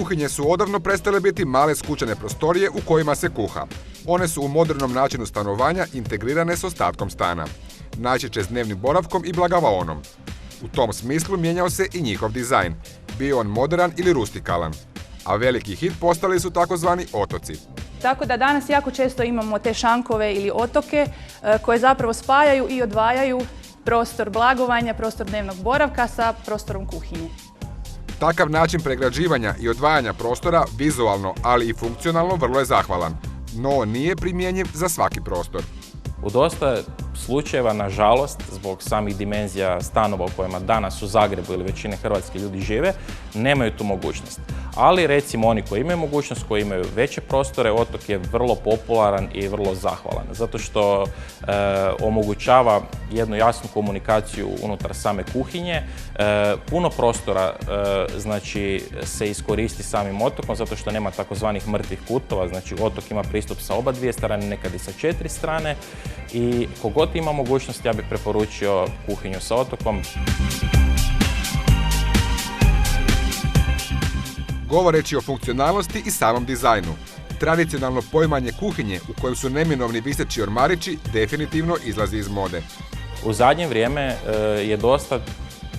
Kuhinje su odavno prestale biti male skučene prostorije u kojima se kuha. One su u modernom načinu stanovanja integrirane s ostatkom stana, najčešće s dnevnim boravkom i blagavaonom. U tom smislu mijenjao se i njihov dizajn, bio on moderan ili rustikalan. A veliki hit postali su takozvani otoci. Tako da danas jako često imamo te šankove ili otoke koje zapravo spajaju i odvajaju prostor blagovanja, prostor dnevnog boravka sa prostorom kuhinje. Takav način pregrađivanja i odvajanja prostora vizualno, ali i funkcionalno vrlo je zahvalan, no nije primjenjiv za svaki prostor. U dosta slučajeva, nažalost, zbog samih dimenzija stanova u kojima danas u Zagrebu ili većine hrvatskih ljudi žive, nemaju tu mogućnost. Ali recimo oni koji imaju mogućnost, koji imaju veće prostore, otok je vrlo popularan i vrlo zahvalan. Zato što omogućava jednu jasnu komunikaciju unutar same kuhinje. Puno prostora znači, se iskoristi samim otokom zato što nema takozvanih mrtvih kutova. Znači otok ima pristup sa oba dvije strane, nekad i sa 4 strane. I kogod ima mogućnost, ja bih preporučio kuhinju sa otokom. Govoreći o funkcionalnosti i samom dizajnu, tradicionalno poimanje kuhinje u kojem su neminovni viseći ormarići definitivno izlazi iz mode. U zadnje vrijeme je dosta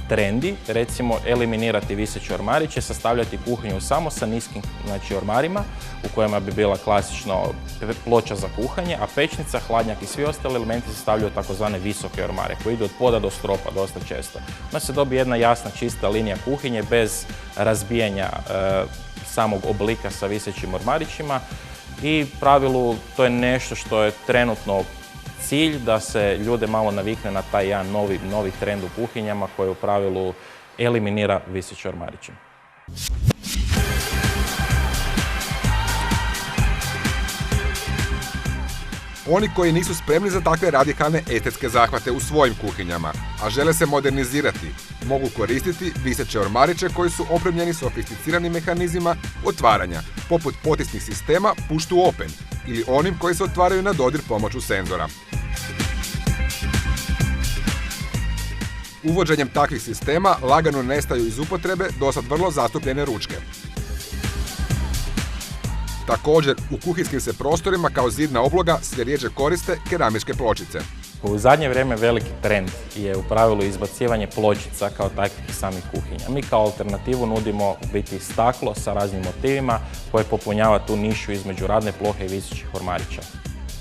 trendi, recimo eliminirati viseće ormariće, sastavljati kuhinju samo sa niskim ormarima u kojima bi bila klasično ploča za kuhanje, a pećnica, hladnjak i svi ostali elementi se stavljaju takozvane visoke ormare koji idu od poda do stropa dosta često. Onda se dobije jedna jasna, čista linija kuhinje bez razbijanja samog oblika sa visećim ormarićima i u pravilu to je nešto što je trenutno cilj da se ljude malo navikne na taj jedan novi trend u kuhinjama koji u pravilu eliminira viseće ormariće. Oni koji nisu spremni za takve radikalne estetske zahvate u svojim kuhinjama, a žele se modernizirati, mogu koristiti viseće ormariće koji su opremljeni sofisticiranim mehanizmima otvaranja, poput potisnih sistema push to open ili onim koji se otvaraju na dodir pomoću senzora. Uvođenjem takvih sistema lagano nestaju iz upotrebe dosad vrlo zastupljene ručke. Također, u kuhinskim se prostorima kao zidna obloga sve rjeđe koriste keramičke pločice. U zadnje vrijeme veliki trend je u pravilu izbacivanje pločica kao takvih samih kuhinja. Mi kao alternativu nudimo u biti staklo sa raznim motivima koje popunjava tu nišu između radne plohe i visećih ormarića.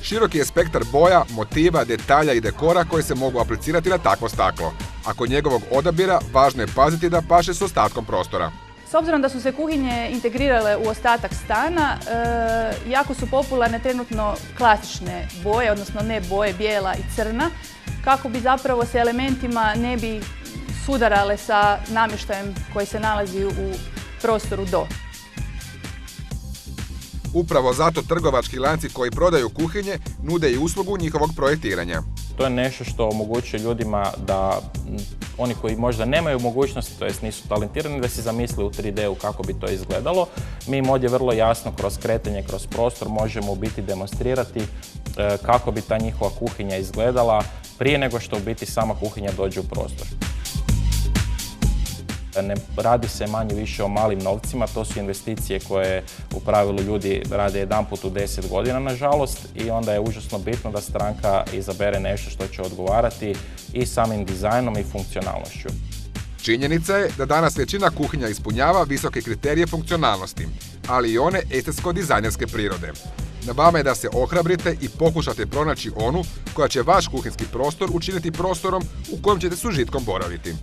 Široki je spektar boja, motiva, detalja i dekora koji se mogu aplicirati na takvo staklo. A kod njegovog odabira važno je paziti da paše s ostatkom prostora. S obzirom da su se kuhinje integrirale u ostatak stana, jako su popularne trenutno klasične boje, odnosno ne boje, bijela i crna, kako bi zapravo se elementima ne bi sudarale sa namještajem koji se nalazi u prostoru do. Upravo zato trgovački lanci koji prodaju kuhinje nude i uslugu njihovog projektiranja. To je nešto što omogućuje ljudima da oni koji možda nemaju mogućnost, to jest nisu talentirani, da si zamisle u 3D-u kako bi to izgledalo. Mi im ovdje vrlo jasno kroz kretanje, kroz prostor možemo u biti demonstrirati kako bi ta njihova kuhinja izgledala prije nego što u biti sama kuhinja dođe u prostor. Ne radi se manje više o malim novcima, to su investicije koje u pravilu ljudi rade jedanput u 10 godina, nažalost, i onda je užasno bitno da stranka izabere nešto što će odgovarati i samim dizajnom i funkcionalnošću. Činjenica je da danas većina kuhinja ispunjava visoke kriterije funkcionalnosti, ali i one estetsko-dizajnerske prirode. Na vama je da se ohrabrite i pokušate pronaći onu koja će vaš kuhinski prostor učiniti prostorom u kojem ćete s užitkom boraviti.